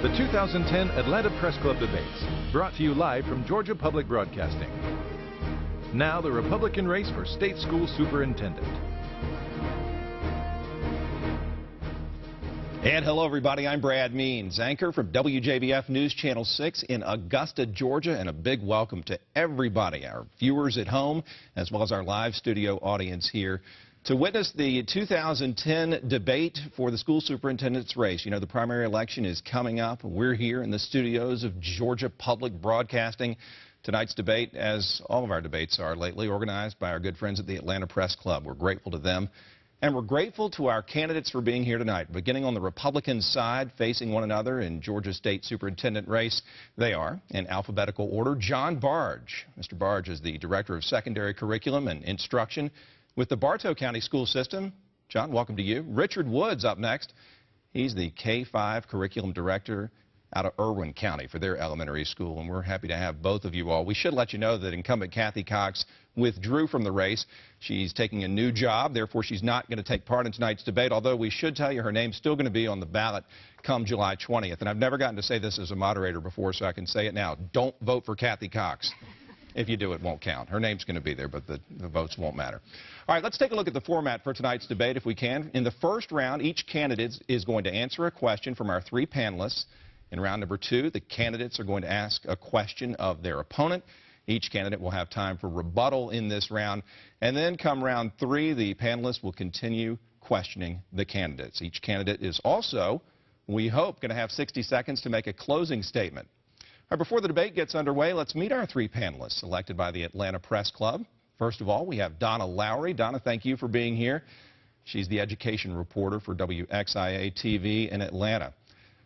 The 2010 Atlanta Press Club debates, brought to you live from Georgia Public Broadcasting. Now the Republican race for state school superintendent. And hello everybody, I'm Brad Means, anchor from WJBF News Channel 6 in Augusta, Georgia, and a big welcome to everybody, our viewers at home, as well as our live studio audience here, to witness the 2010 debate for the school superintendent's race. You know, the primary election is coming up. We're here in the studios of Georgia Public Broadcasting. Tonight's debate, as all of our debates are lately, organized by our good friends at the Atlanta Press Club. We're grateful to them. And we're grateful to our candidates for being here tonight. Beginning on the Republican side, facing one another in Georgia State Superintendent race, they are, in alphabetical order, John Barge. Mr. Barge is the Director of Secondary Curriculum and Instruction with the Bartow County School System. John, welcome to you. Richard Woods up next. He's the K-5 Curriculum Director out of Irwin County for their elementary school, and we're happy to have both of you all. We should let you know that incumbent Kathy Cox withdrew from the race. She's taking a new job, therefore she's not going to take part in tonight's debate, although we should tell you her name's still going to be on the ballot come July 20th. And I've never gotten to say this as a moderator before, so I can say it now. Don't vote for Kathy Cox. If you do, it won't count. Her name's going to be there, but the votes won't matter. All right, let's take a look at the format for tonight's debate, if we can. In the first round, each candidate is going to answer a question from our three panelists. In round number two, the candidates are going to ask a question of their opponent. Each candidate will have time for rebuttal in this round. And then come round three, the panelists will continue questioning the candidates. Each candidate is also, we hope, going to have 60 seconds to make a closing statement. All right, before the debate gets underway, let's meet our three panelists selected by the Atlanta Press Club. First of all, we have Donna Lowry. Donna, thank you for being here. She's the education reporter for WXIA TV in Atlanta.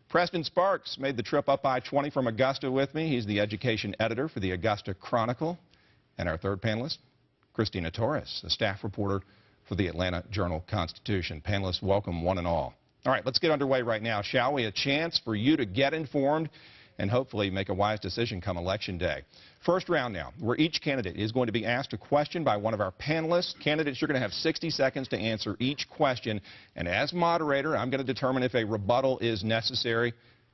Preston Sparks made the trip up I-20 from Augusta with me. He's the education editor for the Augusta Chronicle. And our third panelist, Christina Torres, a staff reporter for the Atlanta Journal-Constitution. Panelists, welcome one and all. All right, let's get underway right now, shall we? A chance for you to get informed and hopefully make a wise decision come Election Day. First round now, where each candidate is going to be asked a question by one of our panelists. Candidates, you're going to have 60 seconds to answer each question. And as moderator, I'm going to determine if a rebuttal is necessary.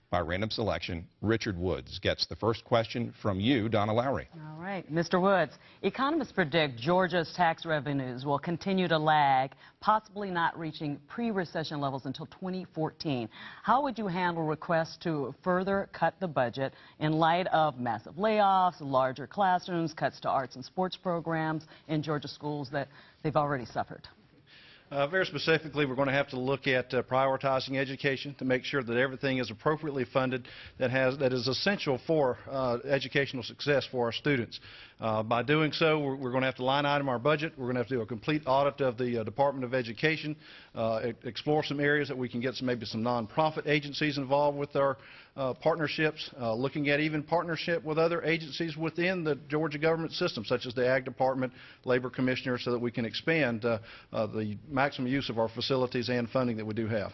By random selection, Richard Woods gets the first question from you, Donna Lowry. All right, Mr. Woods, economists predict Georgia's tax revenues will continue to lag, possibly not reaching pre-recession levels until 2014. How would you handle requests to further cut the budget in light of massive layoffs, larger classrooms, cuts to arts and sports programs in Georgia schools that they've already suffered? Very specifically, we're going to have to look at prioritizing education to make sure that everything is appropriately funded that is essential for educational success for our students. By doing so, we're going to have to line item our budget. We're going to have to do a complete audit of the Department of Education, explore some areas that we can get maybe some nonprofit agencies involved with our partnerships, looking at even partnership with other agencies within the Georgia government system, such as the Ag Department, Labor Commissioner, so that we can expand the maximum use of our facilities and funding that we do have.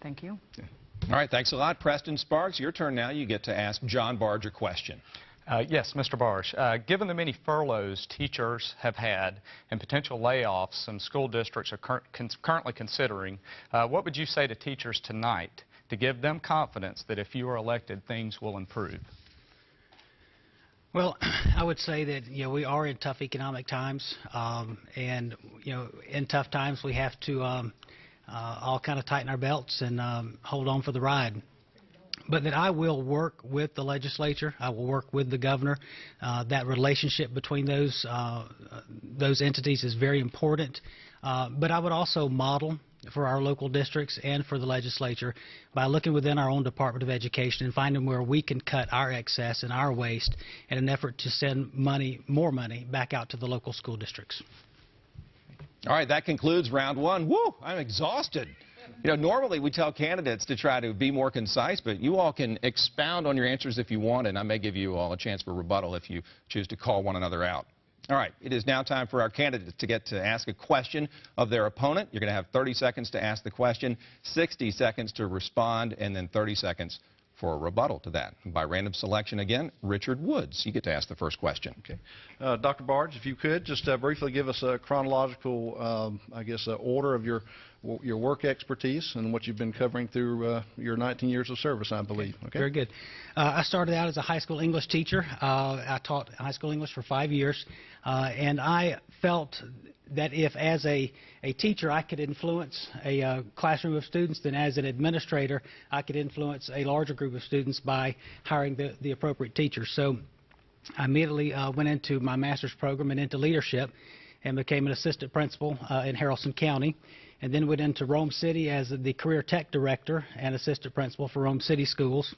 Thank you. Yeah. All right, thanks a lot. Preston Sparks, your turn now. You get to ask John Barge a question. Yes, Mr. Barge. Given the many furloughs teachers have had and potential layoffs some school districts are currently considering, what would you say to teachers tonight to give them confidence that if you are elected, things will improve? Well, I would say that, we are in tough economic times, and, in tough times we have to all kind of tighten our belts and hold on for the ride. But that I will work with the legislature, I will work with the governor. That relationship between those entities is very important. But I would also model for our local districts and for the legislature by looking within our own Department of Education and finding where we can cut our excess and our waste in an effort to send more money back out to the local school districts. All right, that concludes round one. Woo, I'm exhausted. Normally we tell candidates to try to be more concise, but you all can expound on your answers if you want, and I may give you all a chance for rebuttal if you choose to call one another out. All right, it is now time for our candidates to get to ask a question of their opponent. You're going to have 30 seconds to ask the question, 60 seconds to respond, and then 30 seconds for a rebuttal to that. By random selection again, Richard Woods. You get to ask the first question. Okay. Dr. Barge, if you could just briefly give us a chronological, order of your your work expertise and what you've been covering through your 19 years of service, I believe. Okay? Very good. I started out as a high school English teacher. I taught high school English for 5 years, and I felt that if as a teacher I could influence a classroom of students, then as an administrator I could influence a larger group of students by hiring the appropriate teachers. So I immediately went into my master's program and into leadership and became an assistant principal in Haralson County, and then went into Rome City as the career tech director and assistant principal for Rome City Schools.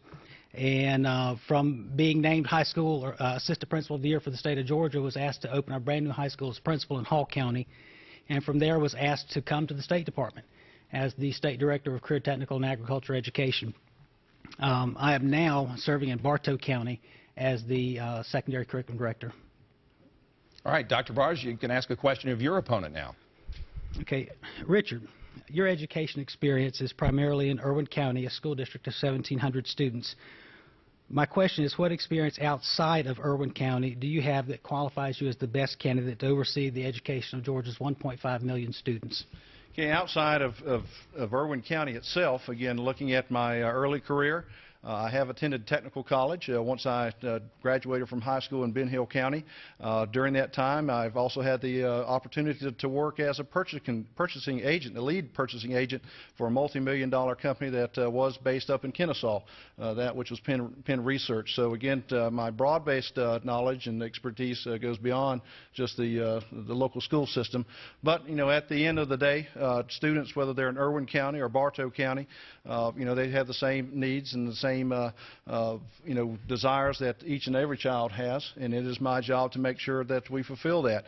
And from being named high school or assistant principal of the year for the state of Georgia, was asked to open our brand new high school as principal in Hall County, and from there was asked to come to the State Department as the state director of career technical and agriculture education. I am now serving in Bartow County as the secondary curriculum director. All right, Dr. Barge, you can ask a question of your opponent now. Okay, Richard, your education experience is primarily in Irwin County, a school district of 1,700 students. My question is, what experience outside of Irwin County do you have that qualifies you as the best candidate to oversee the education of Georgia's 1.5 million students? Okay, outside of Irwin County itself, again, looking at my early career, I have attended technical college once I graduated from high school in Ben Hill County. During that time, I've also had the opportunity to work as a purchasing agent, the lead purchasing agent for a multi-million-dollar company that was based up in Kennesaw, that which was Penn Research. So again, my broad-based knowledge and expertise goes beyond just the local school system. But you know, at the end of the day, students, whether they're in Irwin County or Bartow County, you know, they have the same needs and the same you know, desires that each and every child has, and it is my job to make sure that we fulfill that.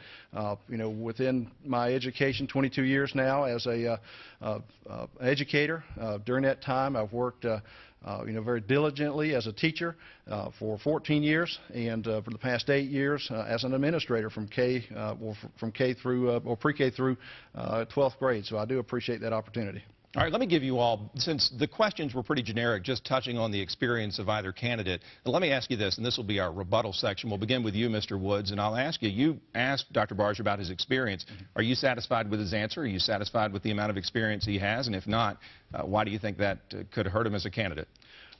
You know, within my education, 22 years now as a educator. During that time, I've worked you know, very diligently as a teacher for 14 years, and for the past 8 years as an administrator from K through or pre-K through 12th grade. So I do appreciate that opportunity. All right, let me give you all, since the questions were pretty generic, just touching on the experience of either candidate, let me ask you this, and this will be our rebuttal section. We'll begin with you, Mr. Woods, and I'll ask you, you asked Dr. Barge about his experience. Are you satisfied with his answer? Are you satisfied with the amount of experience he has? And if not, why do you think that could hurt him as a candidate?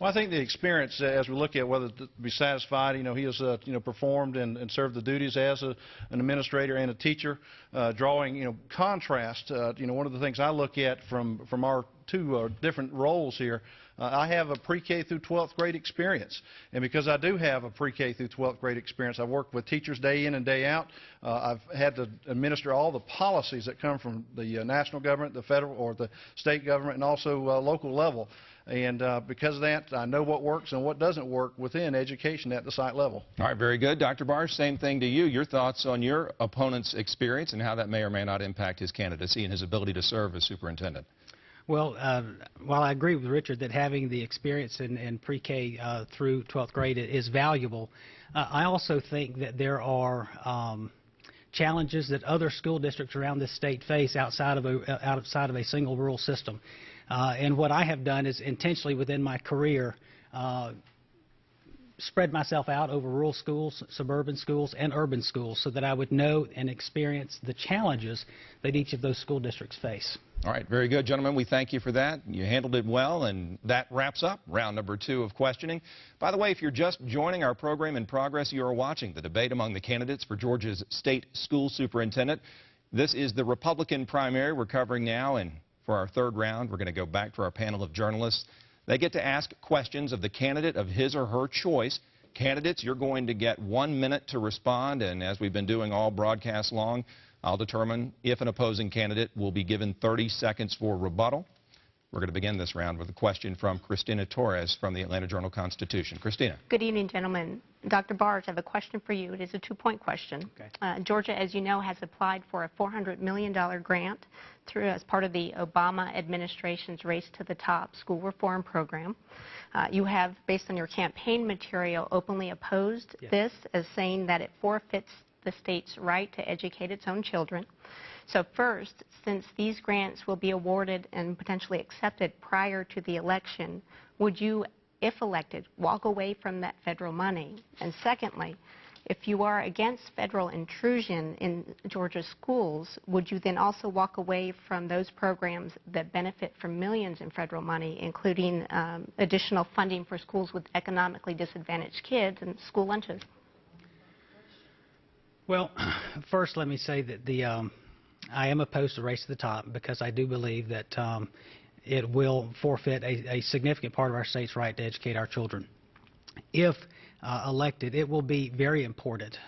Well, I think the experience, as we look at whether to be satisfied, you know, he has you know, performed and served the duties as an administrator and a teacher, drawing, you know, contrast. You know, one of the things I look at from our two different roles here, I have a pre-K through 12th grade experience, and because I do have a pre-K through 12th grade experience, I've worked with teachers day in and day out. I've had to administer all the policies that come from the national government, the federal or the state government, and also local level. And because of that, I know what works and what doesn't work within education at the site level. All right, very good. Dr. Barge, same thing to you. Your thoughts on your opponent's experience and how that may or may not impact his candidacy and his ability to serve as superintendent. Well, while I agree with Richard that having the experience in pre-K through 12th grade is valuable, I also think that there are challenges that other school districts around this state face outside of a single rural system. And what I have done is intentionally within my career spread myself out over rural schools, suburban schools, and urban schools so that I would know and experience the challenges that each of those school districts face. All right, very good, gentlemen. We thank you for that. You handled it well, and that wraps up round number 2 of questioning. By the way, if you're just joining our program in progress, you are watching the debate among the candidates for Georgia's state school superintendent. This is the Republican primary we're covering now, and for our third round, we're going to go back to our panel of journalists. They get to ask questions of the candidate of his or her choice. Candidates, you're going to get 1 minute to respond, and as we've been doing all broadcast long, I'll determine if an opposing candidate will be given 30 seconds for rebuttal. We're going to begin this round with a question from Christina Torres from the Atlanta Journal-Constitution. Christina. Good evening, gentlemen. Dr. Barge, I have a question for you. It is a 2-point question. Okay. Georgia, as you know, has applied for a $400 million grant as part of the Obama administration's Race to the Top school reform program. You have, based on your campaign material, openly opposed this as saying that it forfeits the state's right to educate its own children. So first, since these grants will be awarded and potentially accepted prior to the election, would you, if elected, walk away from that federal money? And secondly, If you are against federal intrusion in Georgia schools, would you then also walk away from those programs that benefit from millions in federal money, including additional funding for schools with economically disadvantaged kids and school lunches? Well, first let me say that I am opposed to Race to the Top because I do believe that it will forfeit a significant part of our state's right to educate our children. If elected, it will be very important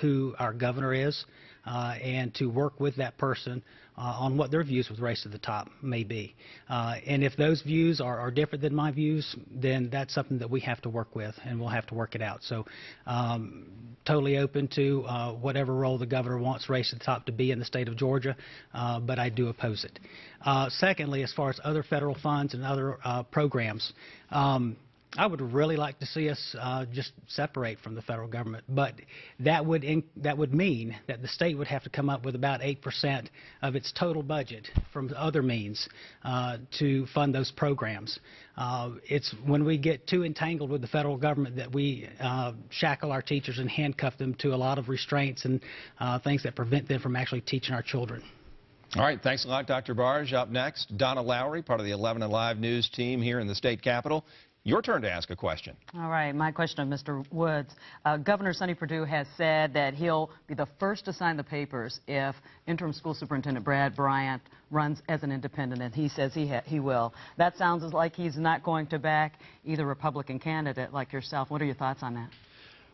who our governor is and to work with that person on what their views with Race to the Top may be. And if those views are different than my views, then that's something that we have to work with, and we'll have to work it out. So totally open to whatever role the governor wants Race to the Top to be in the state of Georgia, but I do oppose it. Secondly, as far as other federal funds and other programs, I would really like to see us just separate from the federal government, but that would mean that the state would have to come up with about 8% of its total budget from other means to fund those programs. It's when we get too entangled with the federal government that we shackle our teachers and handcuff them to a lot of restraints and things that prevent them from actually teaching our children. All right, thanks a lot, Dr. Barge. Up next, Donna Lowry, part of the 11 Alive News team here in the state capitol. Your turn to ask a question. All right, my question of Mr. Woods. Governor Sonny Perdue has said that he'll be the first to sign the papers if interim school superintendent Brad Bryant runs as an independent, and he says he will. That sounds like he's not going to back either Republican candidate like yourself. What are your thoughts on that?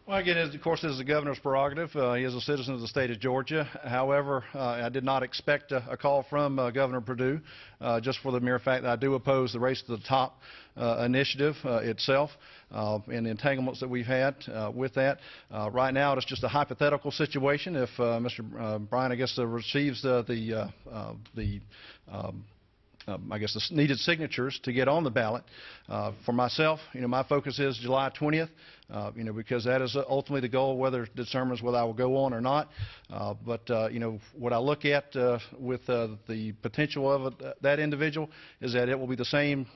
Well, again, of course, this is the governor's prerogative. He is a citizen of the state of Georgia. However, I did not expect a call from Governor Perdue, just for the mere fact that I do oppose the Race to the Top initiative itself and the entanglements that we've had with that. Right now, it's just a hypothetical situation. If Mr. Bryan, I guess, receives the needed signatures to get on the ballot. For myself, my focus is July 20th, because that is ultimately the goal, whether it determines whether I will go on or not. But what I look at with the potential of that individual is that it will be the same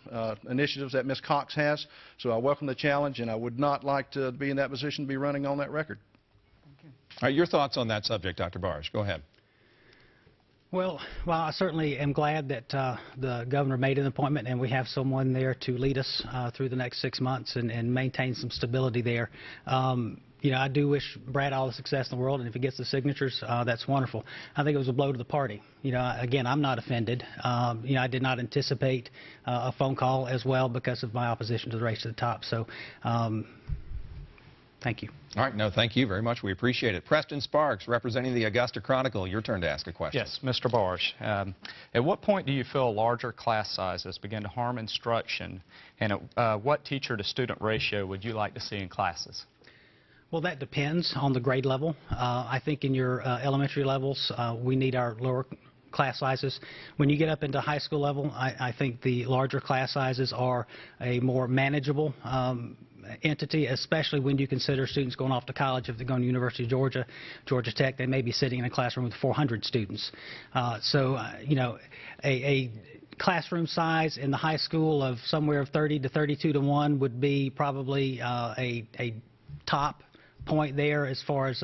initiatives that Ms. Cox has. So I welcome the challenge, and I would not like to be in that position to be running on that record. Thank you. All right, your thoughts on that subject, Dr. Barge. Go ahead. Well, I certainly am glad that the governor made an appointment and we have someone there to lead us through the next 6 months and maintain some stability there. I do wish Brad all the success in the world, and if he gets the signatures, that's wonderful. I think it was a blow to the party. Again, I'm not offended. I did not anticipate a phone call as well because of my opposition to the Race to the Top. So, thank you. All right, no, thank you very much. We appreciate it. Preston Sparks, representing the Augusta Chronicle, your turn to ask a question. Yes, Mr. Barge. At what point do you feel larger class sizes begin to harm instruction, and at what teacher-to-student ratio would you like to see in classes? Well, that depends on the grade level. I think in your elementary levels, we need our lower class sizes. When you get up into high school level, I think the larger class sizes are a more manageable entity, especially when you consider students going off to college. If they're going to University of Georgia, Georgia Tech, they may be sitting in a classroom with 400 students. A classroom size in the high school of somewhere 30 to 32 to 1 would be probably a top point there as far as,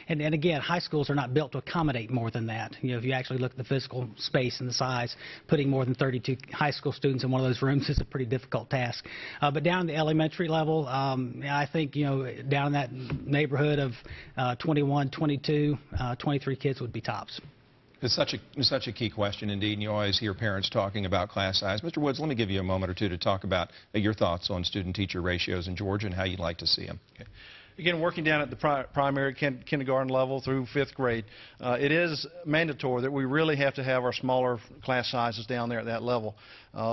and again, high schools are not built to accommodate more than that. If you actually look at the physical space and the size, putting more than 32 high school students in one of those rooms is a pretty difficult task. But down in the elementary level, I think, down in that neighborhood of 21, 22, 23 kids would be tops. It's such a key question indeed, and you always hear parents talking about class size. Mr. Woods, let me give you a moment or two to talk about your thoughts on student-teacher ratios in Georgia and how you'd like to see them. Okay. Again, working down at the primary kindergarten level through 5th grade, it is mandatory that we really have to have our smaller class sizes down there at that level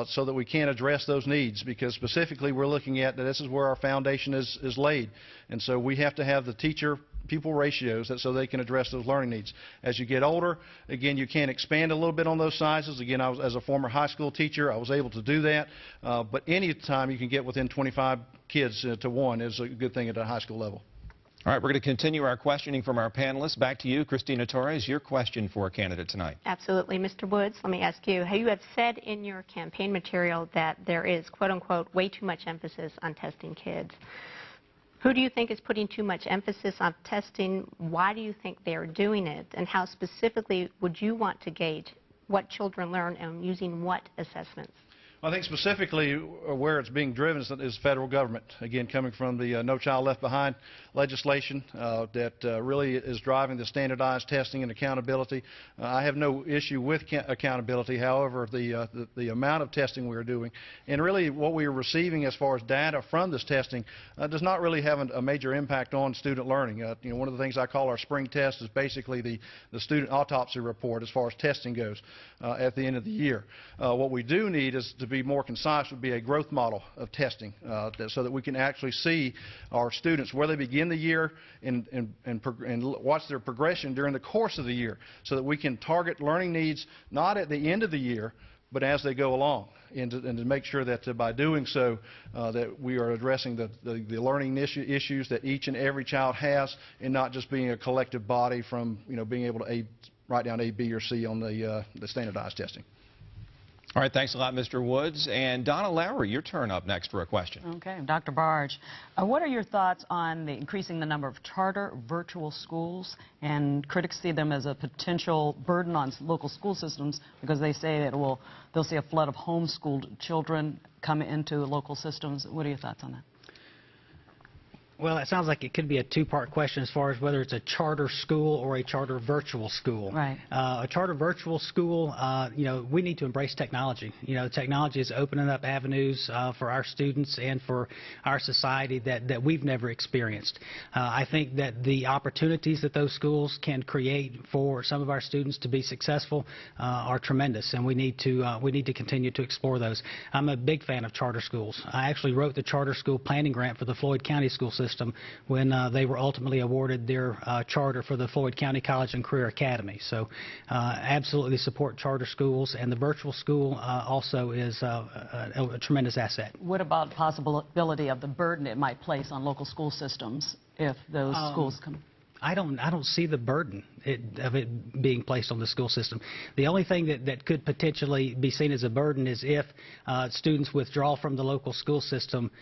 so that we can address those needs, because specifically we're looking at that this is where our foundation is laid. And so we have to have the teacher-pupil ratios so they can address those learning needs. As you get older, again, you can expand a little bit on those sizes. Again, as a former high school teacher, I was able to do that. But any time you can get within 25 kids to 1 is a good thing at a high school level. All right, we're going to continue our questioning from our panelists. Back to you, Christina Torres, your question for a candidate tonight. Absolutely. Mr. Woods, let me ask you, you have said in your campaign material that there is, quote unquote, way too much emphasis on testing kids. Who do you think is putting too much emphasis on testing? Why do you think they are doing it? And how specifically would you want to gauge what children learn and using what assessments? I think specifically where it's being driven is federal government, again coming from the No Child Left Behind legislation that really is driving the standardized testing and accountability. I have no issue with accountability, however, the amount of testing we are doing and really what we are receiving as far as data from this testing does not really have a major impact on student learning. You know, one of the things I call our spring test is basically the student autopsy report as far as testing goes at the end of the year. What we do need is to be more concise would be a growth model of testing so that we can actually see our students where they begin the year and watch their progression during the course of the year so that we can target learning needs not at the end of the year but as they go along and to make sure that by doing so that we are addressing the learning issues that each and every child has and not just being a collective body from being able to write down A, B, or C on the standardized testing. All right, thanks a lot, Mr. Woods. And Donna Lowry, your turn up next for a question. Okay, Dr. Barge, what are your thoughts on increasing the number of charter virtual schools? And critics see them as a potential burden on local school systems because they say that they'll see a flood of homeschooled children come into local systems. What are your thoughts on that? Well, it sounds like it could be a two-part question as far as whether it's a charter school or a charter virtual school. Right. A charter virtual school, we need to embrace technology. Technology is opening up avenues for our students and for our society that we've never experienced. I think that the opportunities that those schools can create for some of our students to be successful are tremendous, and we need to continue to explore those. I'm a big fan of charter schools. I actually wrote the charter school planning grant for the Floyd County School System when they were ultimately awarded their charter for the Floyd County College and Career Academy. So absolutely support charter schools, and the virtual school also is a tremendous asset. What about the possibility of the burden it might place on local school systems if those schools come? I don't see the burden of it being placed on the school system. The only thing that could potentially be seen as a burden is if students withdraw from the local school system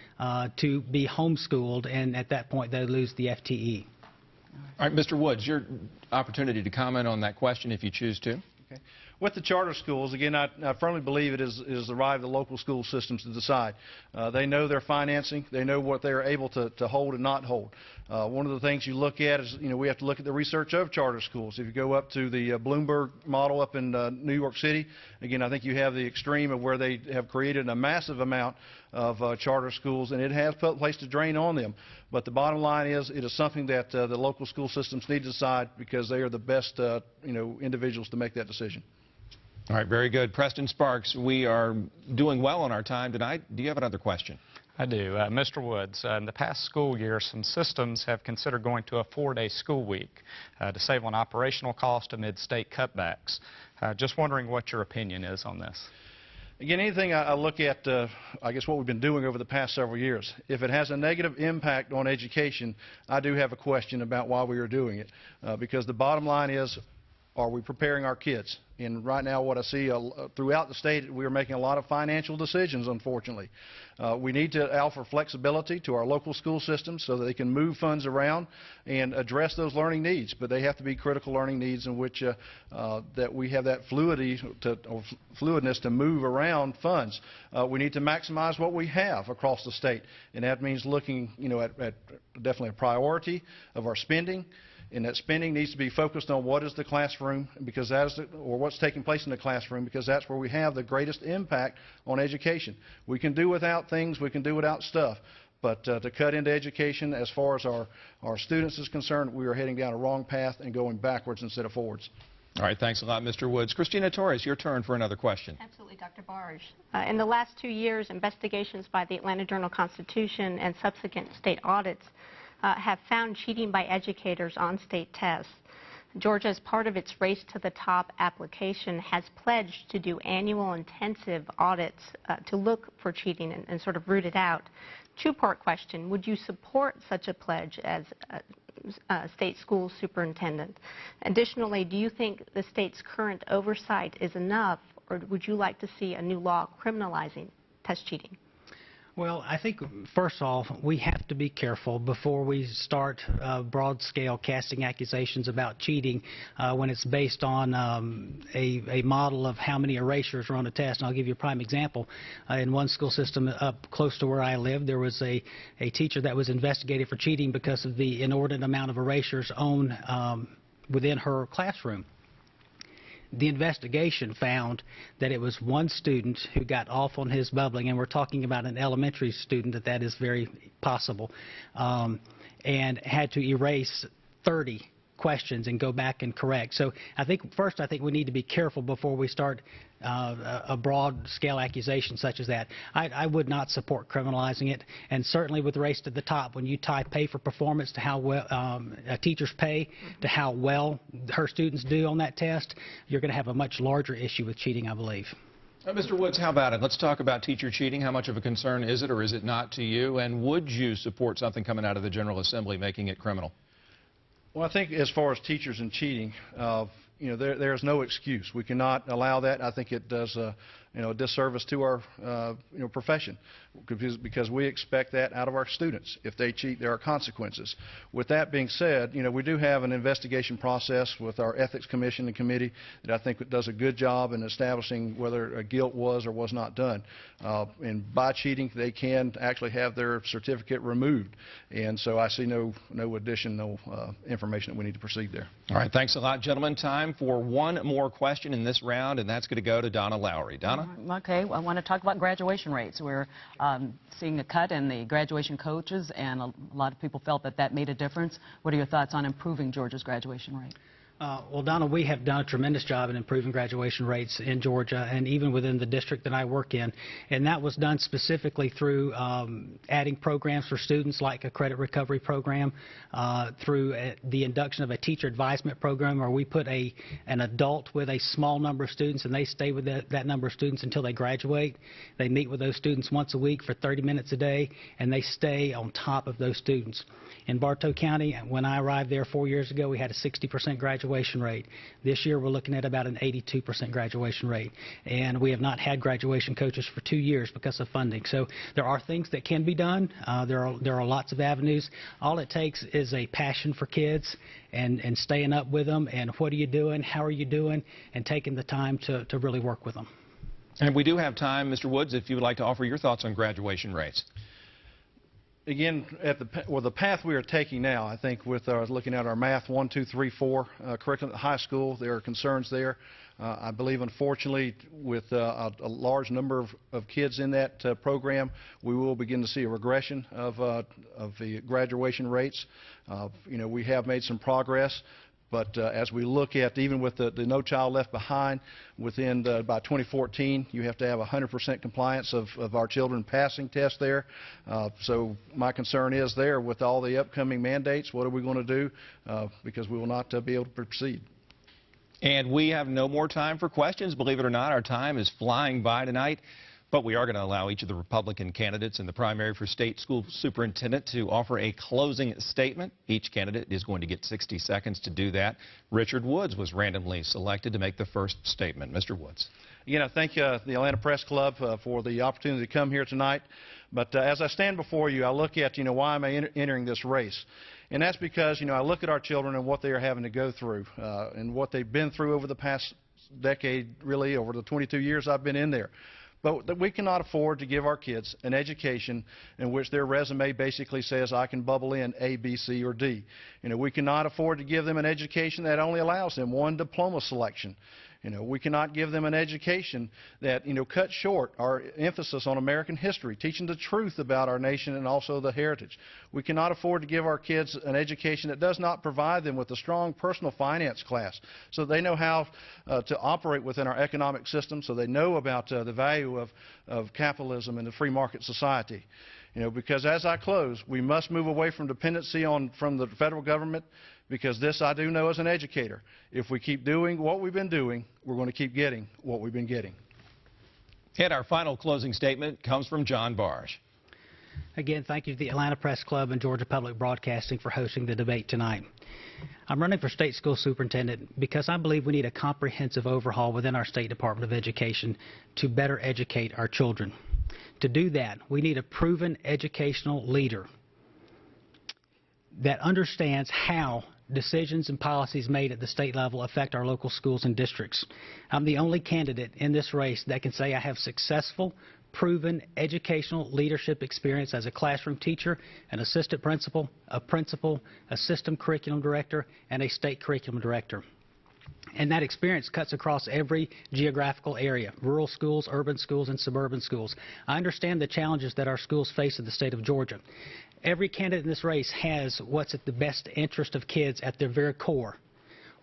to be homeschooled, and at that point they lose the FTE. All right, Mr. Woods, your opportunity to comment on that question if you choose to. Okay. With the charter schools, again, I firmly believe it is the right of the local school systems to decide. They know their financing. They know what they're able to hold and not hold. One of the things you look at is, we have to look at the research of charter schools. If you go up to the Bloomberg model up in New York City, again, I think you have the extreme of where they have created a massive amount of charter schools, and it has placed a drain on them. But the bottom line is, it is something that the local school systems need to decide because they are the best, individuals to make that decision. All right, very good. Preston Sparks, we are doing well on our time tonight. Do you have another question? I do. Mr. Woods, in the past school year, some systems have considered going to a 4-day school week to save on operational cost amid state cutbacks. Just wondering what your opinion is on this. Again, anything I look at, I guess what we've been doing over the past several years, if it has a negative impact on education, I do have a question about why we are doing it. Because the bottom line is, are we preparing our kids? And right now what I see throughout the state, we are making a lot of financial decisions, unfortunately. We need to offer flexibility to our local school systems so that they can move funds around and address those learning needs. But they have to be critical learning needs in which that we have that fluidness to move around funds. We need to maximize what we have across the state. And that means looking at definitely a priority of our spending. And that spending needs to be focused on what is the classroom, because that is or what's taking place in the classroom, because that's where we have the greatest impact on education. We can do without things, we can do without stuff, but to cut into education as far as our students is concerned, we are heading down a wrong path and going backwards instead of forwards. All right, thanks a lot, Mr. Woods. Christina Torres, your turn for another question. Absolutely, Dr. Barge. In the last 2 years, investigations by the Atlanta Journal-Constitution and subsequent state audits have found cheating by educators on state tests. Georgia, as part of its Race to the Top application, has pledged to do annual intensive audits to look for cheating and sort of root it out. Two-part question. Would you support such a pledge as a state school superintendent? Additionally, do you think the state's current oversight is enough, or would you like to see a new law criminalizing test cheating? Well, I think, first off, we have to be careful before we start broad-scale casting accusations about cheating when it's based on a model of how many erasures are on a test. And I'll give you a prime example. In one school system up close to where I live, there was a teacher that was investigated for cheating because of the inordinate amount of erasures within her classroom. The investigation found that it was one student who got off on his bubbling, and we're talking about an elementary student, that is very possible, and had to erase 30 questions and go back and correct. So I think we need to be careful before we start a broad-scale accusation such as that. I would not support criminalizing it, and certainly with Race to the Top, when you tie pay for performance to how well a teacher's pay to how well her students do on that test, you're going to have a much larger issue with cheating, I believe. Mr. Woods, how about it? Let's talk about teacher cheating. How much of a concern is it or is it not to you? And would you support something coming out of the General Assembly making it criminal? Well, I think as far as teachers and cheating, there's no excuse. We cannot allow that. I think it does a disservice to our profession, because we expect that out of our students. If they cheat, there are consequences. With that being said, we do have an investigation process with our Ethics Commission and Committee that I think does a good job in establishing whether a guilt was or was not done. And by cheating, they can actually have their certificate removed. And so I see no additional information that we need to proceed there. All right, thanks a lot, gentlemen. Time for one more question in this round, and that's going to go to Donna Lowry. Donna? Okay, I want to talk about graduation rates. We're seeing a cut in the graduation coaches, and a lot of people felt that made a difference. What are your thoughts on improving Georgia's graduation rate? Well, Donna, we have done a tremendous job in improving graduation rates in Georgia and even within the district that I work in. And that was done specifically through adding programs for students like a credit recovery program, through the induction of a teacher advisement program where we put an adult with a small number of students, and they stay with that number of students until they graduate. They meet with those students once a week for 30 minutes a day, and they stay on top of those students. In Bartow County, when I arrived there 4 years ago, we had a 60% graduation rate. This year, we're looking at about an 82% graduation rate. And we have not had graduation coaches for 2 years because of funding. So there are things that can be done. There are lots of avenues. All it takes is a passion for kids and staying up with them, and what are you doing, how are you doing, and taking the time to really work with them. And we do have time, Mr. Woods, if you would like to offer your thoughts on graduation rates. Again, the path we are taking now, I think with looking at our math 1, 2, 3, 4 curriculum at the high school, there are concerns there. I believe, unfortunately, with a large number of kids in that program, we will begin to see a regression of the graduation rates. We have made some progress. But as we look at, even with the No Child Left Behind, by 2014, you have to have 100% compliance of our children passing tests there. So my concern is there, with all the upcoming mandates, what are we going to do? Because we will not be able to proceed. And we have no more time for questions. Believe it or not, our time is flying by tonight. But we are going to allow each of the Republican candidates in the primary for state school superintendent to offer a closing statement. Each candidate is going to get 60 seconds to do that. Richard Woods was randomly selected to make the first statement. Mr. Woods. Again, I thank the Atlanta Press Club for the opportunity to come here tonight. But as I stand before you, I look at, why am I entering this race? And that's because, I look at our children and what they are having to go through and what they've been through over the past decade, really, over the 22 years I've been in there. But we cannot afford to give our kids an education in which their resume basically says, I can bubble in A, B, C, or D. We cannot afford to give them an education that only allows them one diploma selection. We cannot give them an education that, cuts short our emphasis on American history, teaching the truth about our nation and also the heritage. We cannot afford to give our kids an education that does not provide them with a strong personal finance class so they know how to operate within our economic system, so they know about the value of capitalism and the free market society. Because as I close, we must move away from dependency from the federal government, because this I do know as an educator. If we keep doing what we've been doing, we're going to keep getting what we've been getting. And our final closing statement comes from John Barge. Again, thank you to the Atlanta Press Club and Georgia Public Broadcasting for hosting the debate tonight. I'm running for state school superintendent because I believe we need a comprehensive overhaul within our State Department of Education to better educate our children. To do that, we need a proven educational leader that understands how decisions and policies made at the state level affect our local schools and districts. I'm the only candidate in this race that can say I have successful, proven educational leadership experience as a classroom teacher, an assistant principal, a system curriculum director, and a state curriculum director. And that experience cuts across every geographical area, rural schools, urban schools, and suburban schools. I understand the challenges that our schools face in the state of Georgia. Every candidate in this race has what's at the best interest of kids at their very core.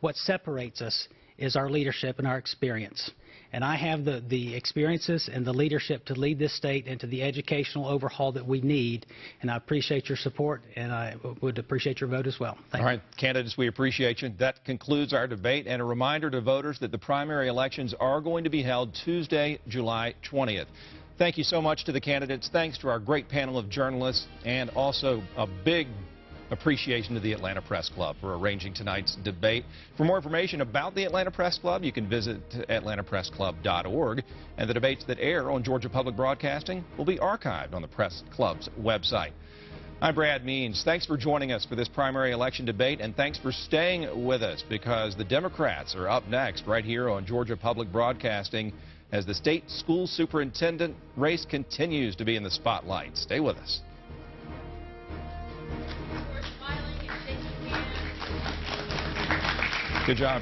What separates us is our leadership and our experience. And I have the experiences and the leadership to lead this state into the educational overhaul that we need. And I appreciate your support, and I would appreciate your vote as well. Thank you. All right, candidates, we appreciate you. That concludes our debate. And a reminder to voters that the primary elections are going to be held Tuesday, July 20th. Thank you so much to the candidates. Thanks to our great panel of journalists, and also a big appreciation to the Atlanta Press Club for arranging tonight's debate. For more information about the Atlanta Press Club, you can visit atlantapressclub.org. And the debates that air on Georgia Public Broadcasting will be archived on the Press Club's website. I'm Brad Means. Thanks for joining us for this primary election debate, and thanks for staying with us, because the Democrats are up next right here on Georgia Public Broadcasting as the state school superintendent race continues to be in the spotlight. Stay with us. Good job.